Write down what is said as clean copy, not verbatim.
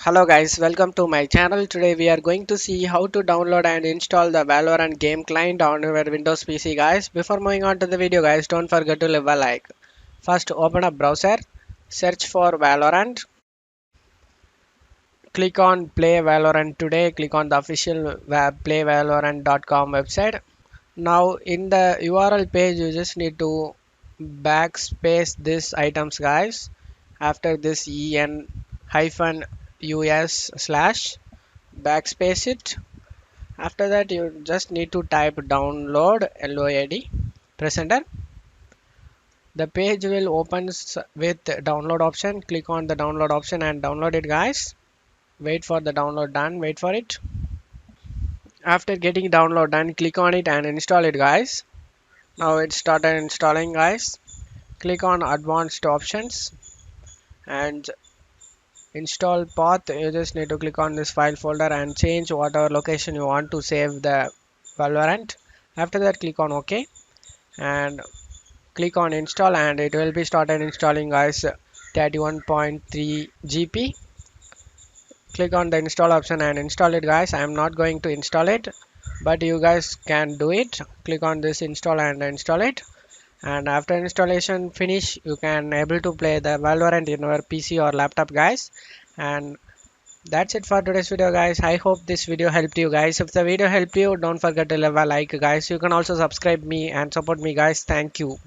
Hello guys, welcome to my channel. Today we are going to see how to download and install the Valorant game client on your Windows PC guys. Before moving on to the video guys, don't forget to leave a like. First open up browser, search for Valorant, click on play Valorant today, click on the official playvalorant.com website. Now in the URL page you just need to backspace this items guys. After this en hyphen us slash backspace it. After that you just need to type download LOAD, press enter. The page will open with download option. Click on the download option and download it guys. Wait for the download done, wait for it. After getting download done, click on it and install it guys. Now it started installing guys. Click on advanced options and install path. You just need to click on this file folder and change whatever location you want to save the Valorant. After that click on OK and click on install and it will be started installing guys 31.3 GB. Click on the install option and install it guys. I am not going to install it, but you guys can do it. Click on this install and install it, and after installation finish you can able to play the Valorant in your PC or laptop guys. And that's it for today's video guys. I hope this video helped you guys. If the video helped you, don't forget to leave a like guys. You can also subscribe me and support me guys. Thank you.